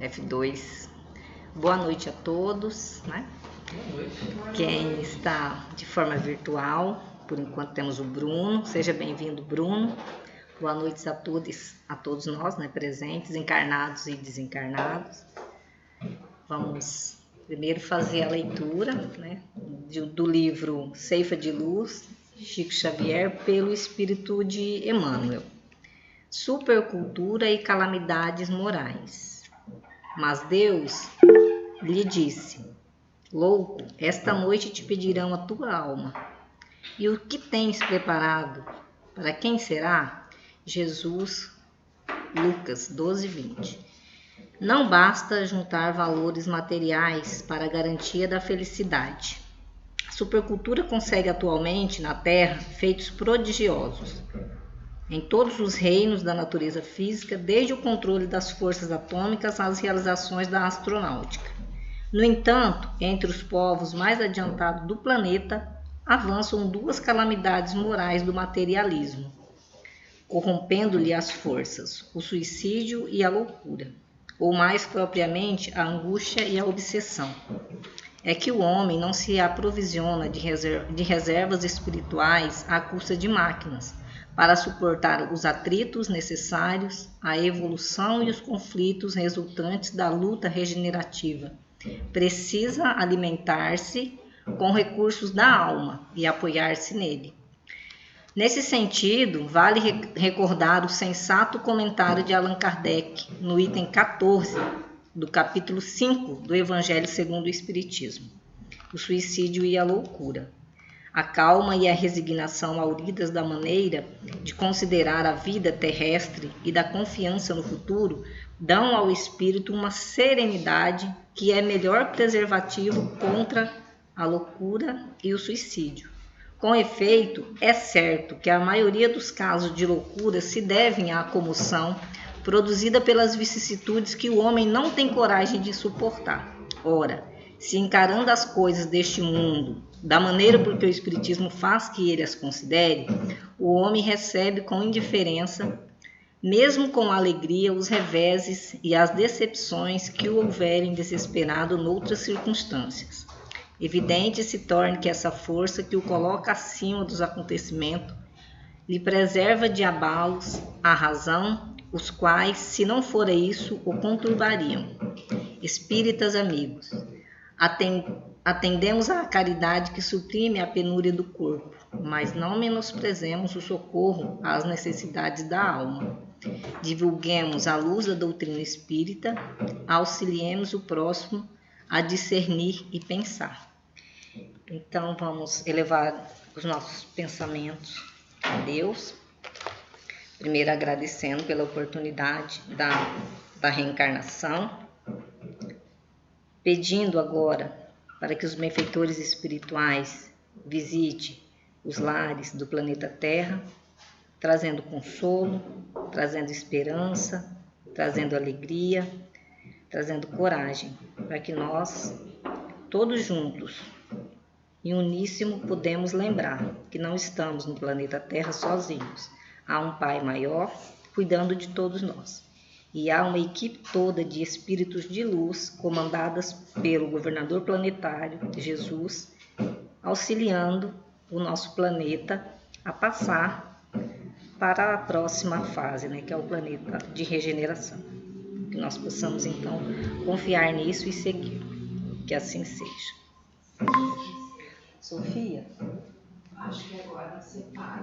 F2. Boa noite a todos, né? Boa noite. Quem está de forma virtual, por enquanto temos o Bruno. Seja bem-vindo, Bruno. Boa noite a todos nós, né, presentes, encarnados e desencarnados. Vamos primeiro fazer a leitura, né, do livro Ceifa de Luz, Chico Xavier, pelo Espírito de Emmanuel. Supercultura e calamidades morais. Mas Deus lhe disse: louco, esta noite te pedirão a tua alma. E o que tens preparado? Para quem será? Jesus, Lucas 12:20. Não basta juntar valores materiais para a garantia da felicidade. A supercultura consegue atualmente na Terra feitos prodigiosos em todos os reinos da natureza física, desde o controle das forças atômicas às realizações da astronáutica. No entanto, entre os povos mais adiantados do planeta, avançam duas calamidades morais do materialismo, corrompendo-lhe as forças, o suicídio e a loucura, ou mais propriamente a angústia e a obsessão. É que o homem não se aprovisiona de reservas espirituais à custa de máquinas, para suportar os atritos necessários à evolução e os conflitos resultantes da luta regenerativa. Precisa alimentar-se com recursos da alma e apoiar-se nele. Nesse sentido, vale recordar o sensato comentário de Allan Kardec, no item 14 do capítulo 5 do Evangelho segundo o Espiritismo, o suicídio e a loucura. A calma e a resignação auridas da maneira de considerar a vida terrestre e da confiança no futuro dão ao espírito uma serenidade que é melhor preservativo contra a loucura e o suicídio. Com efeito, é certo que a maioria dos casos de loucura se devem à comoção produzida pelas vicissitudes que o homem não tem coragem de suportar. Ora, se encarando as coisas deste mundo da maneira por que o Espiritismo faz que ele as considere, o homem recebe com indiferença, mesmo com alegria, os reveses e as decepções que o houverem desesperado noutras circunstâncias. Evidente se torna que essa força que o coloca acima dos acontecimentos lhe preserva de abalos a razão, os quais, se não fora isso, o conturbariam. Espíritas amigos, atendemos à caridade que suprime a penúria do corpo, mas não menosprezemos o socorro às necessidades da alma. Divulguemos a luz da doutrina espírita, auxiliemos o próximo a discernir e pensar. Então vamos elevar os nossos pensamentos a Deus, primeiro agradecendo pela oportunidade da reencarnação, pedindo agora para que os benfeitores espirituais visitem os lares do planeta Terra, trazendo consolo, trazendo esperança, trazendo alegria, trazendo coragem, para que nós, todos juntos, em uníssono, podemos lembrar que não estamos no planeta Terra sozinhos. Há um Pai maior cuidando de todos nós. E há uma equipe toda de espíritos de luz, comandadas pelo governador planetário, Jesus, auxiliando o nosso planeta a passar para a próxima fase, né, que é o planeta de regeneração. Que nós possamos, então, confiar nisso e seguir. Que assim seja. Sofia? Acho que agora você para.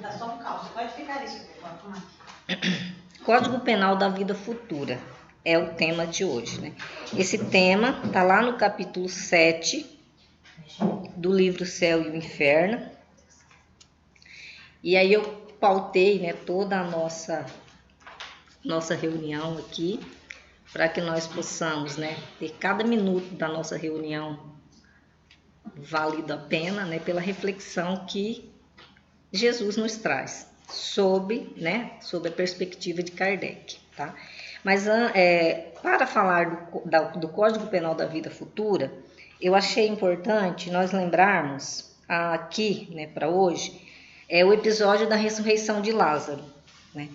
Tá só um calço, pode ficar isso. Código Penal da Vida Futura é o tema de hoje, né? Esse tema está lá no capítulo 7 do livro Céu e o Inferno. E aí eu pautei, né, toda a nossa reunião aqui, para que nós possamos, né, ter cada minuto da nossa reunião valido a pena, né, pela reflexão que Jesus nos traz sob a perspectiva de Kardec, tá? Mas para falar do Código Penal da Vida Futura, eu achei importante nós lembrarmos aqui, né, para hoje, o episódio da ressurreição de Lázaro, né?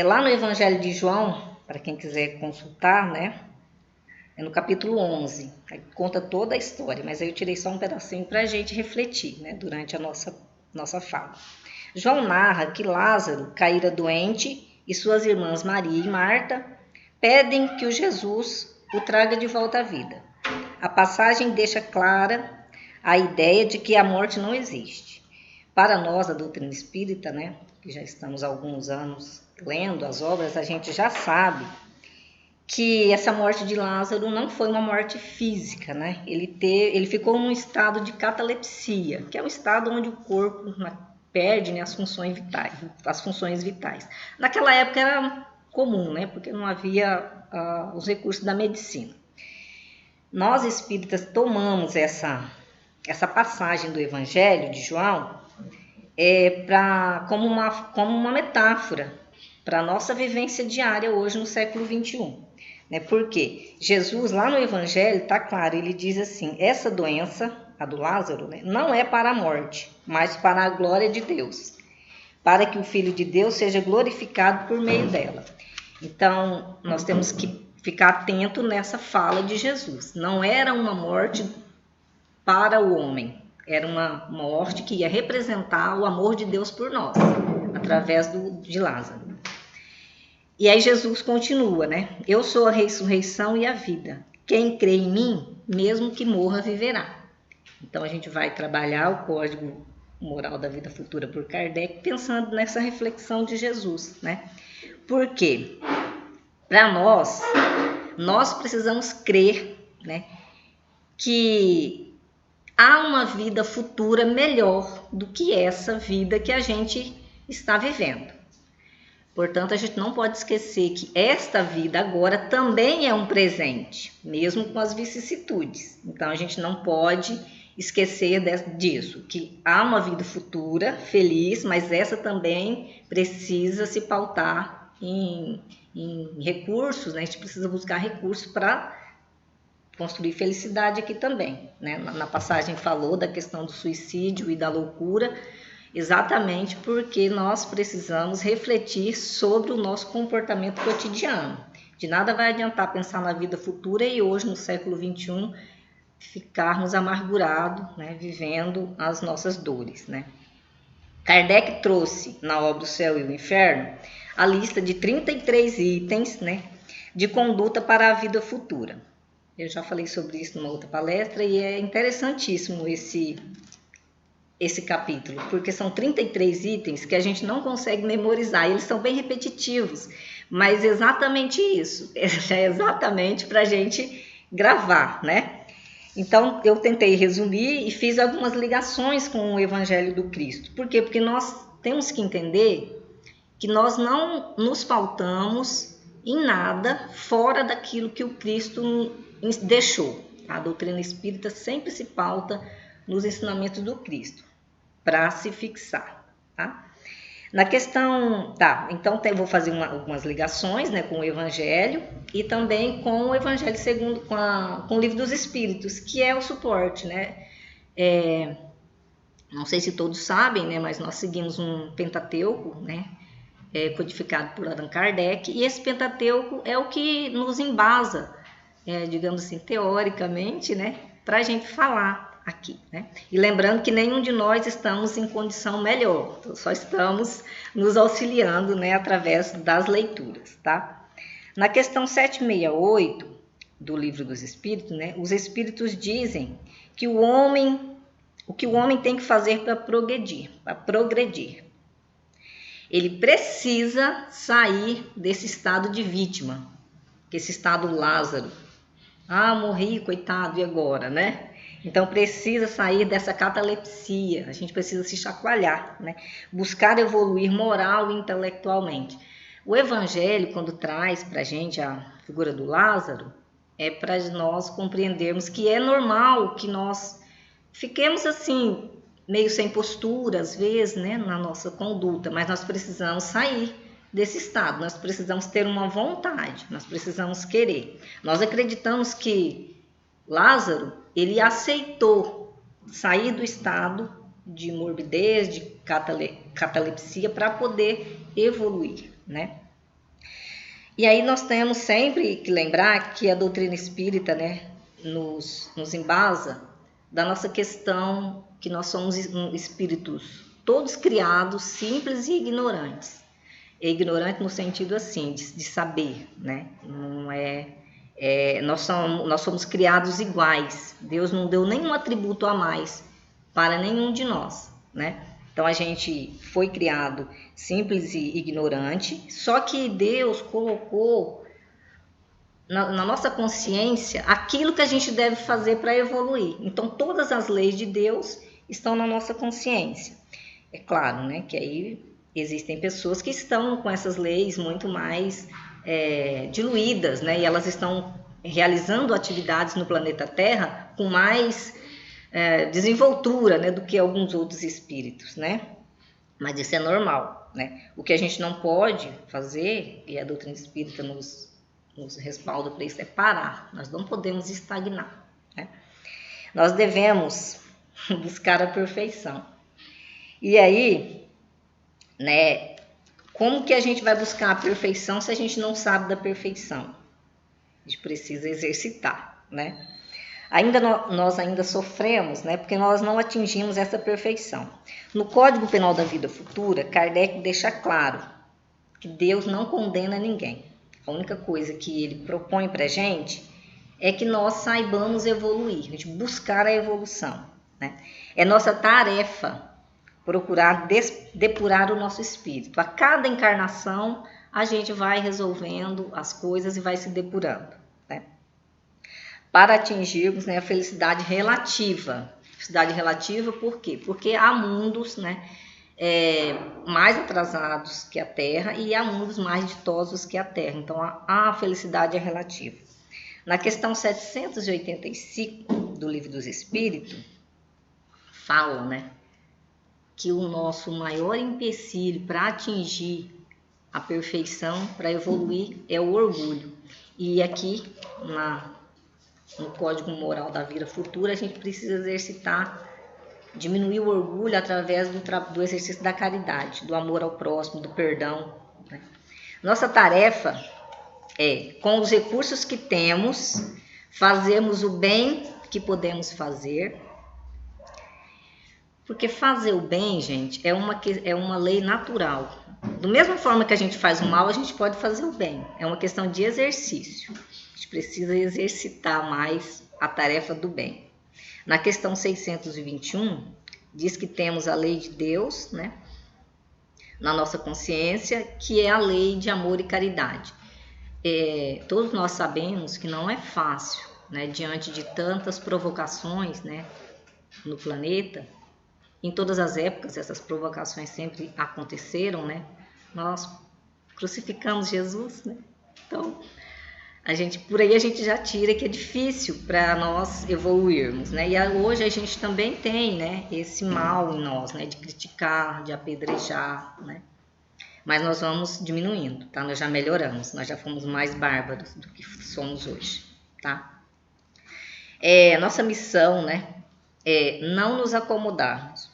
Lá no Evangelho de João, para quem quiser consultar, né? É no capítulo 11, aí conta toda a história, mas aí eu tirei só um pedacinho para a gente refletir, né, durante a nossa fala. João narra que Lázaro caíra doente e suas irmãs Maria e Marta pedem que o Jesus o traga de volta à vida. A passagem deixa clara a ideia de que a morte não existe. Para nós, da doutrina espírita, né, que já estamos há alguns anos lendo as obras, a gente já sabe que essa morte de Lázaro não foi uma morte física, né? Ele ficou num estado de catalepsia, que é um estado onde o corpo perde, né, as funções vitais. Naquela época era comum, né? Porque não havia os recursos da medicina. Nós espíritas tomamos essa passagem do Evangelho de João como uma metáfora para a nossa vivência diária hoje no século XXI. Né? Porque Jesus, lá no Evangelho, está claro, ele diz assim, essa doença, a do Lázaro, né, não é para a morte, mas para a glória de Deus, para que o Filho de Deus seja glorificado por meio dela. Então, nós temos que ficar atento nessa fala de Jesus. Não era uma morte para o homem, era uma morte que ia representar o amor de Deus por nós, através de Lázaro. E aí Jesus continua, né? Eu sou a ressurreição e a vida. Quem crê em mim, mesmo que morra, viverá. Então a gente vai trabalhar o código moral da vida futura por Kardec, pensando nessa reflexão de Jesus, né? Porque para nós precisamos crer, né, que há uma vida futura melhor do que essa vida que a gente está vivendo. Portanto, a gente não pode esquecer que esta vida agora também é um presente, mesmo com as vicissitudes. Então, a gente não pode esquecer disso, que há uma vida futura feliz, mas essa também precisa se pautar em recursos, né? A gente precisa buscar recursos para construir felicidade aqui também, né? Na passagem falou da questão do suicídio e da loucura, exatamente porque nós precisamos refletir sobre o nosso comportamento cotidiano. De nada vai adiantar pensar na vida futura e hoje, no século XXI, ficarmos amargurados, né, vivendo as nossas dores, né? Kardec trouxe na obra O Céu e o Inferno a lista de 33 itens, né, de conduta para a vida futura. Eu já falei sobre isso numa outra palestra e é interessantíssimo esse capítulo, porque são 33 itens que a gente não consegue memorizar, eles são bem repetitivos, mas exatamente isso, é exatamente para a gente gravar, né? Então, eu tentei resumir e fiz algumas ligações com o Evangelho do Cristo. Por quê? Porque nós temos que entender que nós não nos pautamos em nada fora daquilo que o Cristo deixou. A doutrina espírita sempre se pauta nos ensinamentos do Cristo, para se fixar, tá? Na questão, então vou fazer algumas ligações, né, com o Evangelho e também com o Evangelho segundo, com o Livro dos Espíritos, que é o suporte, né? Não sei se todos sabem, né, mas nós seguimos um Pentateuco, né, codificado por Allan Kardec, e esse Pentateuco é o que nos embasa, digamos assim, teoricamente, né, para a gente falar aqui, né? E lembrando que nenhum de nós estamos em condição melhor, só estamos nos auxiliando, né, através das leituras, tá? Na questão 768 do Livro dos Espíritos, né, os Espíritos dizem que o que o homem tem que fazer para progredir. Ele precisa sair desse estado de vítima, esse estado Lázaro. Morri, coitado, e agora, né? Então precisa sair dessa catalepsia, a gente precisa se chacoalhar, né? Buscar evoluir moral e intelectualmente. O Evangelho, quando traz para a gente a figura do Lázaro, é para nós compreendermos que é normal que nós fiquemos assim, meio sem postura, às vezes, né, na nossa conduta, mas nós precisamos sair desse estado, nós precisamos ter uma vontade, nós precisamos querer. Nós acreditamos que Lázaro, ele aceitou sair do estado de morbidez, de catalepsia, para poder evoluir, né? E aí nós temos sempre que lembrar que a doutrina espírita, né, nos embasa da nossa questão que nós somos espíritos todos criados simples e ignorantes. É ignorante no sentido assim, de saber, né? Não nós somos criados iguais. Deus não deu nenhum atributo a mais para nenhum de nós, né? Então a gente foi criado simples e ignorante, só que Deus colocou na nossa consciência aquilo que a gente deve fazer para evoluir. Então todas as leis de Deus estão na nossa consciência. É claro, né, que aí existem pessoas que estão com essas leis muito mais diluídas, né, e elas estão realizando atividades no planeta Terra com mais desenvoltura, né, do que alguns outros espíritos, né? Mas isso é normal, né? O que a gente não pode fazer, e a doutrina espírita nos respalda para isso, é parar. Nós não podemos estagnar, né? Nós devemos buscar a perfeição. E aí, né, como que a gente vai buscar a perfeição se a gente não sabe da perfeição? A gente precisa exercitar, né? Nós ainda sofremos, né, porque nós não atingimos essa perfeição. No Código Penal da Vida Futura, Kardec deixa claro que Deus não condena ninguém. A única coisa que ele propõe para a gente é que nós saibamos evoluir, a gente buscar a evolução, né? É nossa tarefa procurar depurar o nosso espírito. A cada encarnação, a gente vai resolvendo as coisas e vai se depurando, né? Para atingirmos, né, a felicidade relativa. Felicidade relativa por quê? Porque há mundos, né, mais atrasados que a Terra e há mundos mais ditosos que a Terra. Então, a felicidade é relativa. Na questão 785 do Livro dos Espíritos, fala, né, que o nosso maior empecilho para atingir a perfeição, para evoluir, é o orgulho. E aqui, no Código Moral da Vida Futura, a gente precisa exercitar, diminuir o orgulho através do exercício da caridade, do amor ao próximo, do perdão, né? Nossa tarefa é, com os recursos que temos, fazermos o bem que podemos fazer, porque fazer o bem, gente, é uma lei natural. Da mesma forma que a gente faz o mal, a gente pode fazer o bem. É uma questão de exercício. A gente precisa exercitar mais a tarefa do bem. Na questão 621, diz que temos a lei de Deus, né, na nossa consciência, que é a lei de amor e caridade. Todos nós sabemos que não é fácil, né, diante de tantas provocações, né, no planeta. Em todas as épocas, essas provocações sempre aconteceram, né? Nós crucificamos Jesus, né? Então, por aí a gente já tira que é difícil para nós evoluirmos, né? E hoje a gente também tem, né, esse mal em nós, né, de criticar, de apedrejar, né? Mas nós vamos diminuindo, tá? Nós já melhoramos, nós já fomos mais bárbaros do que somos hoje, tá? Nossa missão, né, é não nos acomodarmos,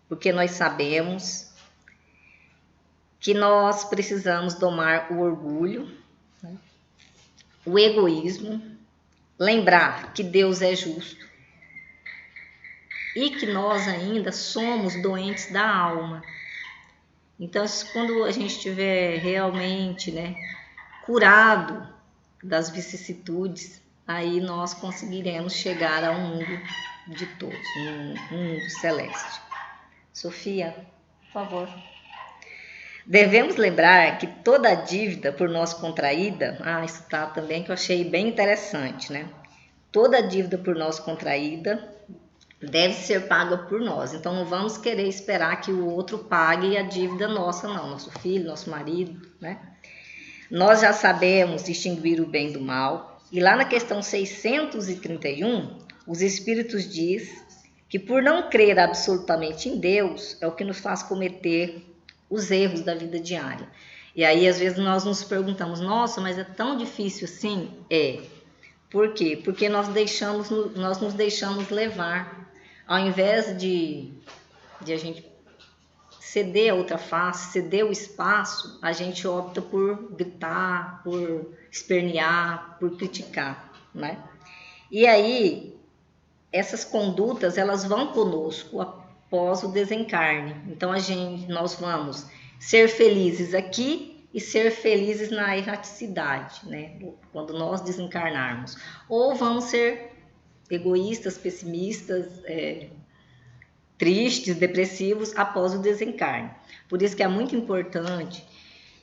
porque nós sabemos que nós precisamos domar o orgulho, né, o egoísmo, lembrar que Deus é justo e que nós ainda somos doentes da alma. Então, quando a gente estiver realmente, né, curado das vicissitudes, aí nós conseguiremos chegar a um mundo de todos, um mundo celeste. Sofia, por favor. Devemos lembrar que toda dívida por nós contraída, isso tá também que eu achei bem interessante, né? Toda dívida por nós contraída deve ser paga por nós. Então não vamos querer esperar que o outro pague a dívida nossa, não. Nosso filho, nosso marido, né? Nós já sabemos distinguir o bem do mal. E lá na questão 631, os Espíritos diz que por não crer absolutamente em Deus é o que nos faz cometer os erros da vida diária. E aí às vezes nós nos perguntamos, nossa, mas é tão difícil assim? Por quê? Porque nós nos deixamos levar. Ao invés de a gente ceder a outra face, ceder o espaço, a gente opta por gritar, por espernear, por criticar, né? E aí, essas condutas, elas vão conosco após o desencarne. Então, nós vamos ser felizes aqui e ser felizes na erraticidade, né? Quando nós desencarnarmos. Ou vamos ser egoístas, pessimistas, tristes, depressivos após o desencarne. Por isso que é muito importante,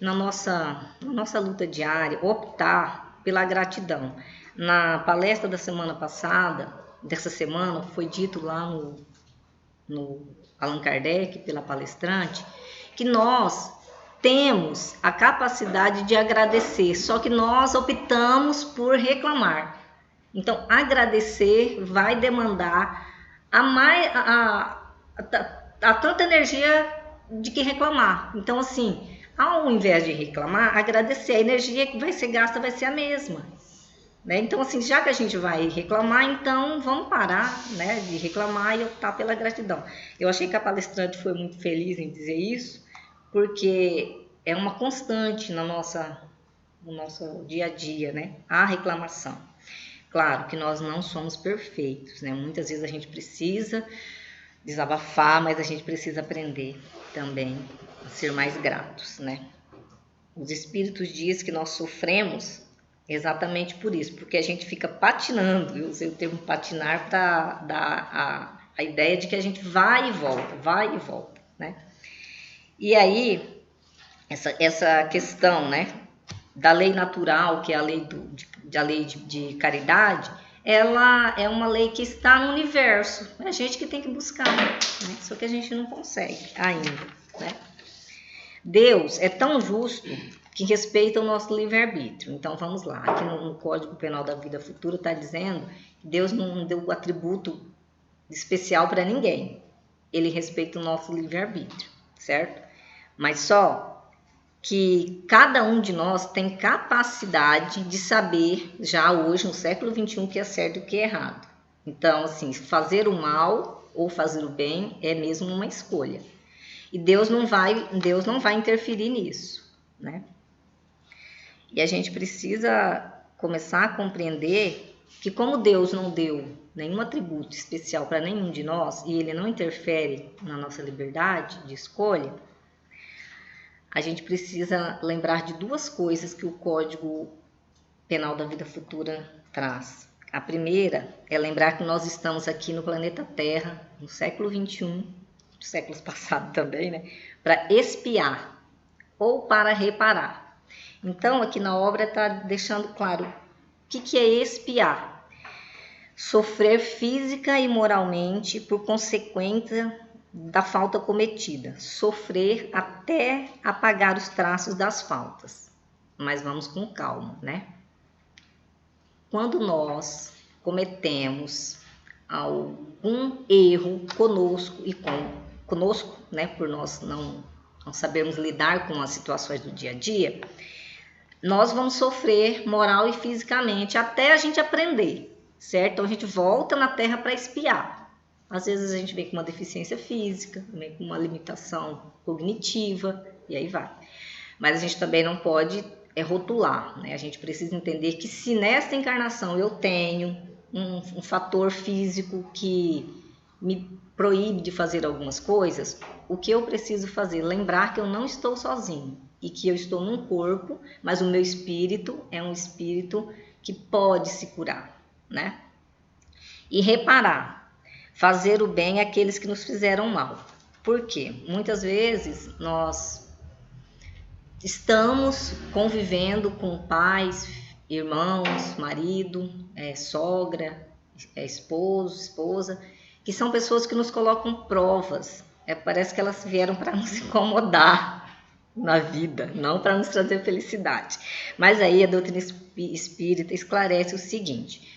na nossa luta diária, optar pela gratidão. Na palestra da semana passada, dessa semana, foi dito lá no Allan Kardec, pela palestrante, que nós temos a capacidade de agradecer, só que nós optamos por reclamar. Então, agradecer vai demandar a tanta energia de que reclamar. Então, assim, ao invés de reclamar, agradecer. A energia que vai ser gasta vai ser a mesma. Né? Então, assim, já que a gente vai reclamar, então vamos parar, né, de reclamar e optar pela gratidão. Eu achei que a palestrante foi muito feliz em dizer isso, porque é uma constante no nosso dia a dia, né? A reclamação. Claro que nós não somos perfeitos, né? Muitas vezes a gente precisa desabafar, mas a gente precisa aprender também a ser mais gratos, né? Os espíritos dizem que nós sofremos exatamente por isso, porque a gente fica patinando. Eu usei o termo patinar para dar a ideia de que a gente vai e volta, né? E aí, essa questão, né, da lei natural, que é a lei de caridade, ela é uma lei que está no universo. É a gente que tem que buscar, né? Só que a gente não consegue ainda, né? Deus é tão justo que respeita o nosso livre-arbítrio. Então, vamos lá. Aqui no Código Penal da Vida Futura está dizendo que Deus não deu o atributo especial para ninguém. Ele respeita o nosso livre-arbítrio, certo? Mas só que cada um de nós tem capacidade de saber, já hoje, no século XXI, o que é certo e o que é errado. Então, assim, fazer o mal ou fazer o bem é mesmo uma escolha. E Deus não vai interferir nisso, né? E a gente precisa começar a compreender que, como Deus não deu nenhum atributo especial para nenhum de nós e Ele não interfere na nossa liberdade de escolha, a gente precisa lembrar de duas coisas que o Código Penal da Vida Futura traz. A primeira é lembrar que nós estamos aqui no planeta Terra, no século XXI, séculos passados também, né? Para expiar ou para reparar. Então, aqui na obra está deixando claro o que é expiar. Sofrer física e moralmente por consequência da falta cometida. Sofrer até apagar os traços das faltas. Mas vamos com calma, né? Quando nós cometemos algum erro conosco, né, por nós não sabermos lidar com as situações do dia a dia, nós vamos sofrer moral e fisicamente até a gente aprender, certo? Então a gente volta na Terra para expiar. Às vezes a gente vem com uma deficiência física, vem com uma limitação cognitiva, e aí vai. Mas a gente também não pode rotular, né? A gente precisa entender que se nesta encarnação eu tenho um fator físico que me proíbe de fazer algumas coisas, o que eu preciso fazer? Lembrar que eu não estou sozinho e que eu estou num corpo, mas o meu espírito é um espírito que pode se curar, né? E reparar, fazer o bem àqueles que nos fizeram mal. Por quê? Muitas vezes nós estamos convivendo com pais, irmãos, marido, sogra, esposo, esposa, que são pessoas que nos colocam provas. Parece que elas vieram para nos incomodar na vida, não para nos trazer felicidade. Mas aí a doutrina espírita esclarece o seguinte: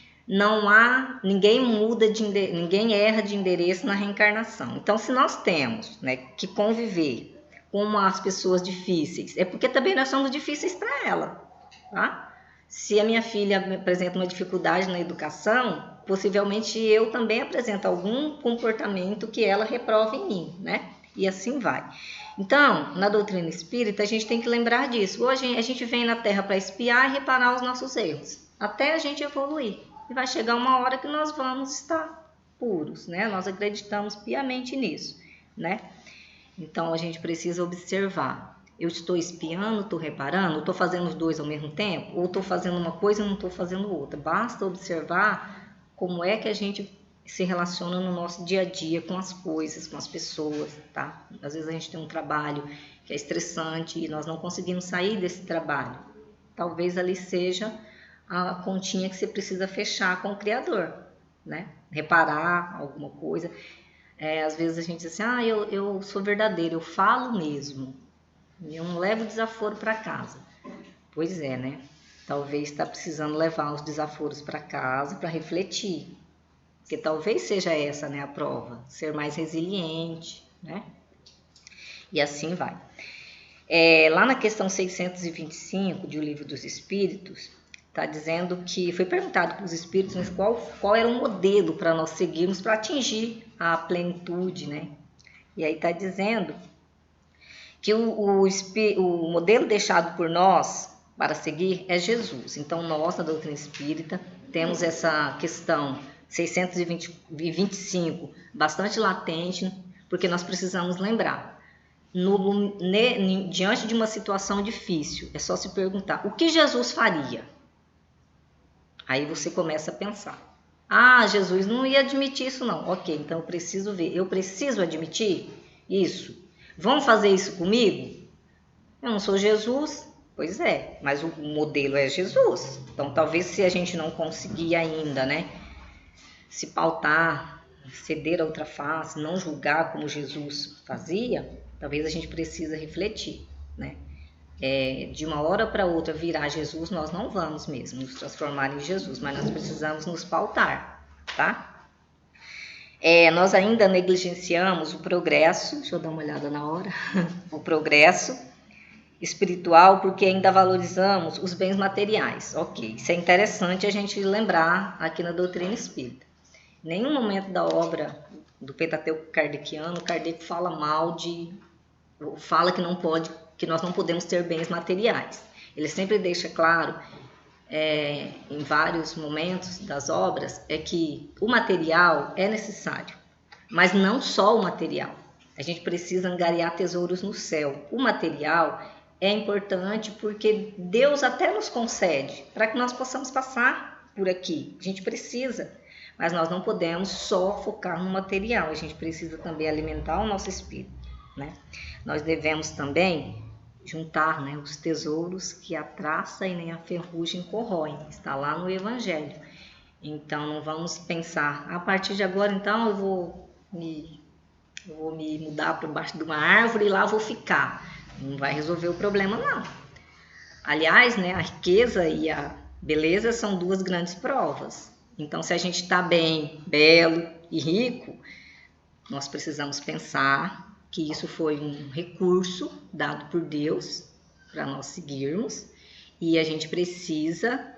ninguém erra de endereço na reencarnação. Então, se nós temos, né, que conviver com as pessoas difíceis, é porque também nós somos difíceis para ela, tá? Se a minha filha apresenta uma dificuldade na educação, possivelmente eu também apresento algum comportamento que ela reprova em mim, né? E assim vai. Então, na doutrina espírita, a gente tem que lembrar disso. Hoje a gente vem na Terra para espiar e reparar os nossos erros, até a gente evoluir. E vai chegar uma hora que nós vamos estar puros, né? Nós acreditamos piamente nisso, né? Então, a gente precisa observar. Eu estou espiando, estou reparando, estou fazendo os dois ao mesmo tempo? Ou estou fazendo uma coisa e não estou fazendo outra? Basta observar como é que a gente se relaciona no nosso dia a dia com as coisas, com as pessoas, tá? Às vezes a gente tem um trabalho que é estressante e nós não conseguimos sair desse trabalho. Talvez ali seja a continha que você precisa fechar com o Criador, né? Reparar alguma coisa. Às vezes a gente diz assim, eu sou verdadeiro, eu falo mesmo, eu não levo desaforo para casa. Pois é, né? Talvez está precisando levar os desaforos para casa para refletir. Porque talvez seja essa, né, a prova, ser mais resiliente, né? E assim vai. Lá na questão 625 de O Livro dos Espíritos, está dizendo que foi perguntado para os espíritos, mas qual era o modelo para nós seguirmos para atingir a plenitude, né? E aí está dizendo que o modelo deixado por nós para seguir é Jesus. Então, nós, na doutrina espírita, temos essa questão 625 bastante latente, porque nós precisamos lembrar. Diante de uma situação difícil, é só se perguntar, o que Jesus faria? Aí você começa a pensar. Jesus não ia admitir isso não. Ok, então eu preciso ver. Eu preciso admitir isso? Vão fazer isso comigo? Eu não sou Jesus. Pois é, mas o modelo é Jesus. Então talvez se a gente não conseguir ainda, né, se pautar, ceder a outra face, não julgar como Jesus fazia, talvez a gente precisa refletir, né? De uma hora para outra virar Jesus, nós não vamos mesmo nos transformar em Jesus, mas nós precisamos nos pautar, tá? Nós ainda negligenciamos o progresso, deixa eu dar uma olhada na hora, o progresso espiritual, porque ainda valorizamos os bens materiais. Ok, isso é interessante a gente lembrar aqui na doutrina espírita. Em nenhum momento da obra do Pentateuco Kardeciano, Kardec fala fala que nós não podemos ter bens materiais. Ele sempre deixa claro, em vários momentos das obras, que o material é necessário, mas não só o material. A gente precisa angariar tesouros no céu. O material é importante porque Deus até nos concede para que nós possamos passar por aqui. A gente precisa, mas nós não podemos só focar no material. A gente precisa também alimentar o nosso espírito, né? Nós devemos também juntar, né, os tesouros que a traça e nem a ferrugem corroem. Está lá no Evangelho. Então não vamos pensar, a partir de agora então eu vou me mudar para baixo de uma árvore e lá vou ficar. Não vai resolver o problema não. Aliás, né, a riqueza e a beleza são duas grandes provas. Então se a gente está bem, belo e rico, nós precisamos pensar que isso foi um recurso dado por Deus para nós seguirmos e a gente precisa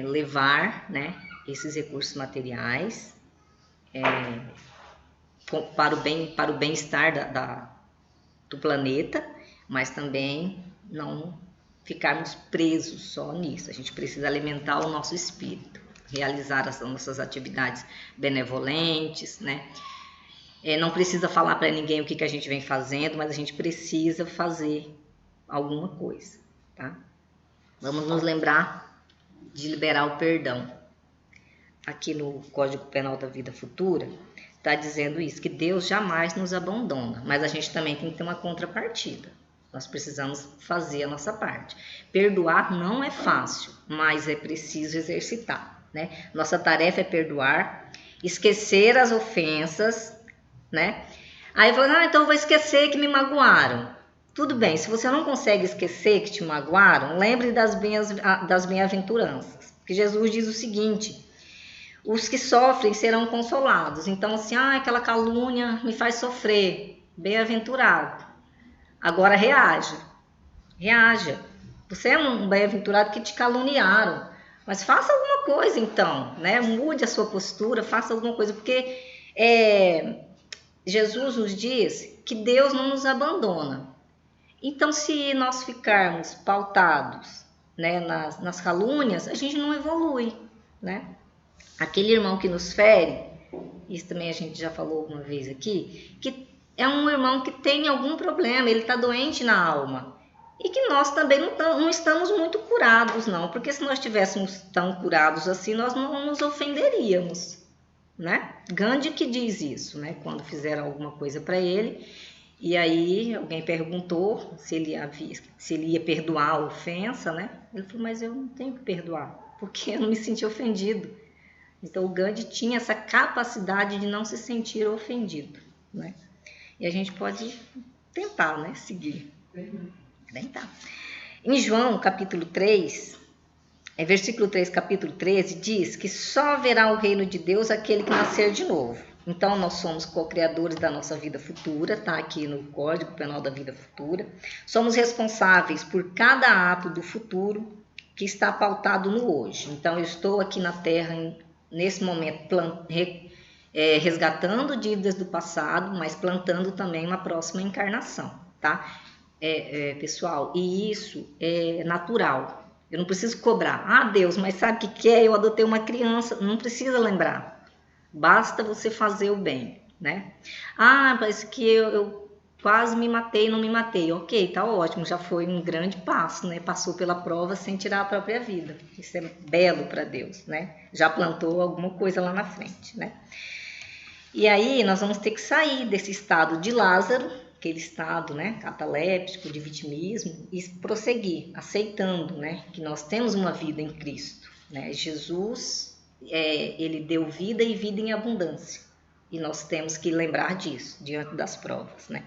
levar, né, esses recursos materiais para o bem-estar do planeta, mas também não ficarmos presos só nisso. A gente precisa alimentar o nosso espírito, realizar as nossas atividades benevolentes, né? Não precisa falar para ninguém o que a gente vem fazendo, mas a gente precisa fazer alguma coisa, tá? Vamos nos lembrar de liberar o perdão. Aqui no Código Penal da Vida Futura, está dizendo isso, que Deus jamais nos abandona, mas a gente também tem que ter uma contrapartida. Nós precisamos fazer a nossa parte. Perdoar não é fácil, mas é preciso exercitar, né? Nossa tarefa é perdoar, esquecer as ofensas, né? Aí eu falo, então eu vou esquecer que me magoaram. Tudo bem, se você não consegue esquecer que te magoaram, lembre das bem-aventuranças. Porque Jesus diz o seguinte, os que sofrem serão consolados. Então assim, aquela calúnia me faz sofrer, bem-aventurado. Agora reaja. Você é um bem-aventurado que te caluniaram, mas faça alguma coisa então, né? Mude a sua postura, faça alguma coisa, porque Jesus nos diz que Deus não nos abandona. Então, se nós ficarmos pautados, né, nas calúnias, a gente não evolui, né? Aquele irmão que nos fere, isso também a gente já falou alguma vez aqui, que é um irmão que tem algum problema, ele está doente na alma. E que nós também não estamos muito curados, não. Porque se nós estivéssemos tão curados assim, nós não nos ofenderíamos, né? Gandhi que diz isso, né? Quando fizeram alguma coisa para ele. E aí alguém perguntou se ele ia perdoar a ofensa, né? Ele falou, mas eu não tenho que perdoar, porque eu não me senti ofendido. Então o Gandhi tinha essa capacidade de não se sentir ofendido, né? E a gente pode tentar, né? Seguir. Tentar. Em João, capítulo 3, versículo 3, capítulo 13, diz que só verá o reino de Deus aquele que nascer de novo. Então, nós somos co-criadores da nossa vida futura, tá aqui no Código Penal da Vida Futura. Somos responsáveis por cada ato do futuro que está pautado no hoje. Então, eu estou aqui na Terra, nesse momento, resgatando dívidas do passado, mas plantando também uma próxima encarnação, tá? Pessoal, e isso é natural. Eu não preciso cobrar. Ah, Deus, mas sabe o que é? Eu adotei uma criança. Não precisa lembrar. Basta você fazer o bem, né? Ah, parece que eu quase me matei, não me matei. Ok, tá ótimo, já foi um grande passo, né? Passou pela prova sem tirar a própria vida. Isso é belo para Deus, né? Já plantou alguma coisa lá na frente, né? E aí nós vamos ter que sair desse estado de Lázaro, aquele estado, né, cataléptico, de vitimismo, e prosseguir, aceitando, né, que nós temos uma vida em Cristo, né? Jesus, ele deu vida e vida em abundância, e nós temos que lembrar disso, diante das provas, né?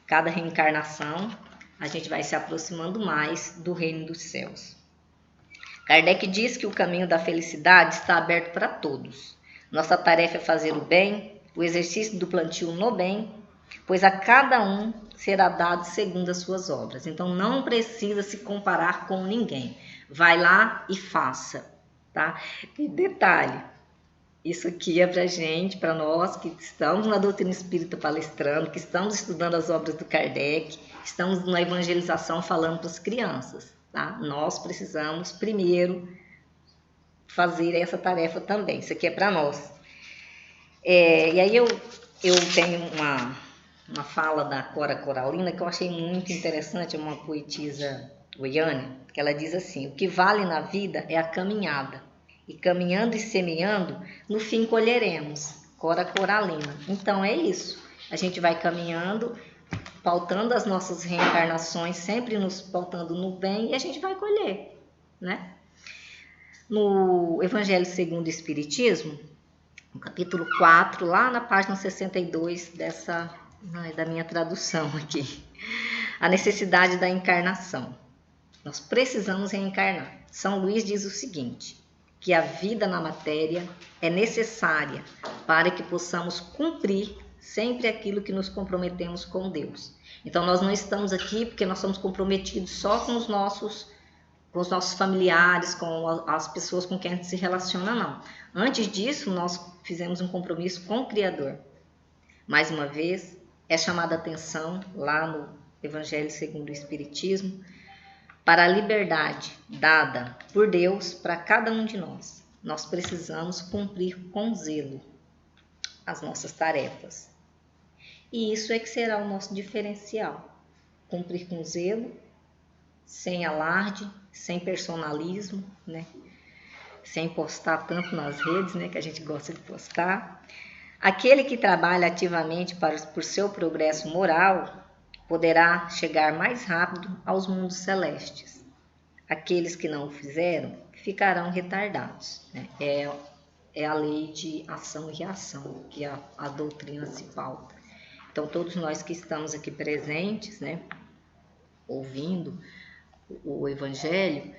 Cada reencarnação, a gente vai se aproximando mais do reino dos céus. Kardec diz que o caminho da felicidade está aberto para todos. Nossa tarefa é fazer o bem, o exercício do plantio no bem, pois a cada um será dado segundo as suas obras. Então não precisa se comparar com ninguém. Vai lá e faça, tá? E detalhe, isso aqui é pra gente, para nós que estamos na doutrina espírita palestrando, que estamos estudando as obras do Kardec, estamos na evangelização falando para as crianças, tá? Nós precisamos primeiro fazer essa tarefa também. Isso aqui é para nós. E aí eu tenho uma fala da Cora Coralina que eu achei muito interessante, uma poetisa goiana, que ela diz assim: o que vale na vida é a caminhada, e caminhando e semeando, no fim colheremos. Cora Coralina. Então é isso, a gente vai caminhando, pautando as nossas reencarnações, sempre nos pautando no bem, e a gente vai colher, né? No Evangelho segundo o Espiritismo, no capítulo 4, lá na página 62 da minha tradução aqui, a necessidade da encarnação. Nós precisamos reencarnar. São Luís diz o seguinte, que a vida na matéria é necessária para que possamos cumprir sempre aquilo que nos comprometemos com Deus. Então nós não estamos aqui porque nós somos comprometidos só com os nossos familiares, com as pessoas com quem a gente se relaciona, não. Antes disso, nós fizemos um compromisso com o Criador. Mais uma vez, é chamada a atenção lá no Evangelho segundo o Espiritismo para a liberdade dada por Deus para cada um de nós. Nós precisamos cumprir com zelo as nossas tarefas. E isso é que será o nosso diferencial. Cumprir com zelo, sem alarde, sem personalismo, né? Sem postar tanto nas redes, né, que a gente gosta de postar. Aquele que trabalha ativamente por seu progresso moral poderá chegar mais rápido aos mundos celestes. Aqueles que não o fizeram ficarão retardados, né? É a lei de ação e reação que a doutrina se pauta. Então todos nós que estamos aqui presentes, né, ouvindo o Evangelho,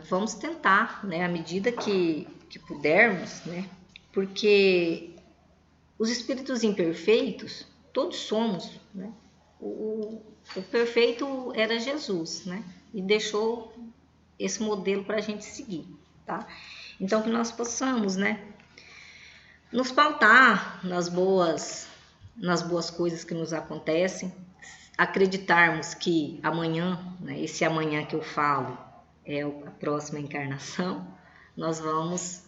vamos tentar, né, à medida que pudermos, né, porque os espíritos imperfeitos, todos somos, né, o perfeito era Jesus, né, e deixou esse modelo para a gente seguir, tá? Então que nós possamos, né, nos pautar nas boas nas boas coisas que nos acontecem, acreditarmos que amanhã, né, esse amanhã que eu falo, é a próxima encarnação, nós vamos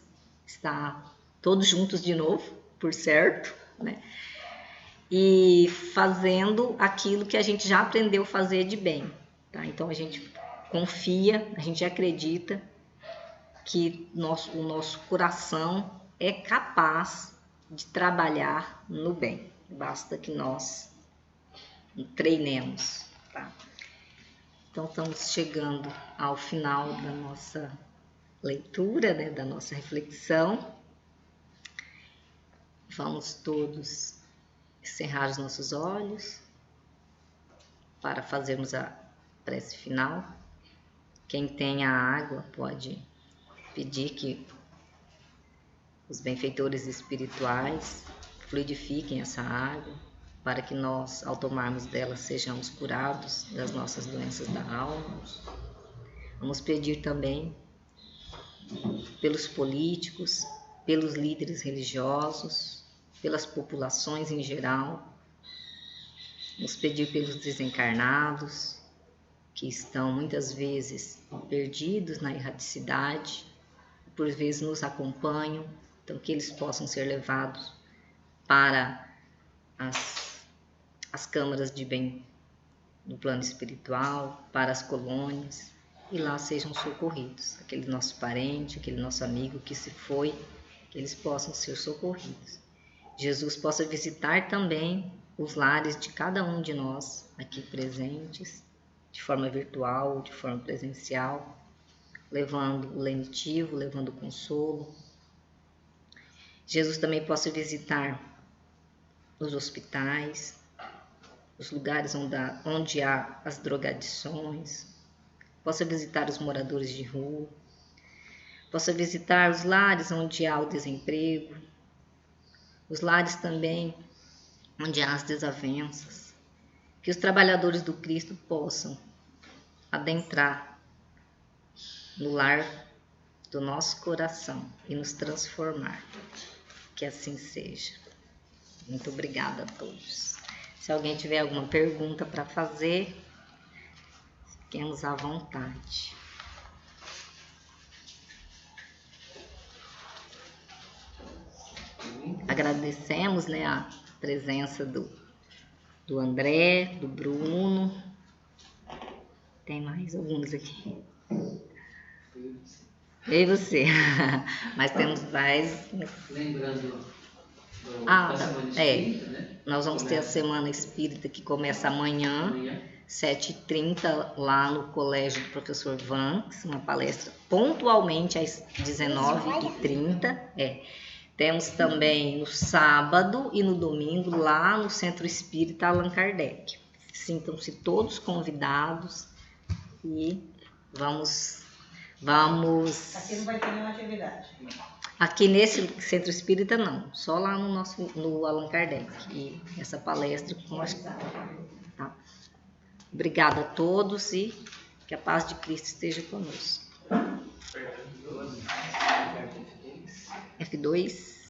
estar todos juntos de novo, por certo, né? E fazendo aquilo que a gente já aprendeu a fazer de bem, tá? Então a gente confia, a gente acredita que o nosso coração é capaz de trabalhar no bem. Basta que nós treinemos, tá? Então estamos chegando ao final da nossa leitura, né, da nossa reflexão. Vamos todos cerrar os nossos olhos para fazermos a prece final. Quem tem a água pode pedir que os benfeitores espirituais fluidifiquem essa água para que nós, ao tomarmos dela, sejamos curados das nossas doenças da alma. Vamos pedir também pelos políticos, pelos líderes religiosos, pelas populações em geral. Vamos pedir pelos desencarnados, que estão muitas vezes perdidos na erraticidade, por vezes nos acompanham, então que eles possam ser levados para as câmaras de bem no plano espiritual, para as colônias, e lá sejam socorridos. Aquele nosso parente, aquele nosso amigo que se foi, que eles possam ser socorridos. Jesus possa visitar também os lares de cada um de nós aqui presentes, de forma virtual, de forma presencial, levando o lenitivo, levando o consolo. Jesus também possa visitar os hospitais, os lugares onde há as drogadições, possa visitar os moradores de rua, possa visitar os lares onde há o desemprego, os lares também onde há as desavenças, que os trabalhadores do Cristo possam adentrar no lar do nosso coração e nos transformar. Que assim seja. Muito obrigada a todos. Se alguém tiver alguma pergunta para fazer, fiquemos à vontade. Agradecemos, né, a presença do André, do Bruno. Tem mais alguns aqui. Eu e você. Mas temos mais. Lembrando da Semana Espírita, né? Nós vamos ter a Semana Espírita que começa amanhã, 7h30, lá no Colégio do Professor Vanks, uma palestra pontualmente às 19h30. Temos também no sábado e no domingo lá no Centro Espírita Allan Kardec. Sintam-se todos convidados e vamos. Aqui não vai ter nenhuma atividade. Aqui nesse Centro Espírita não, só lá no Allan Kardec. E essa palestra tá. Obrigada a todos e que a paz de Cristo esteja conosco. F2.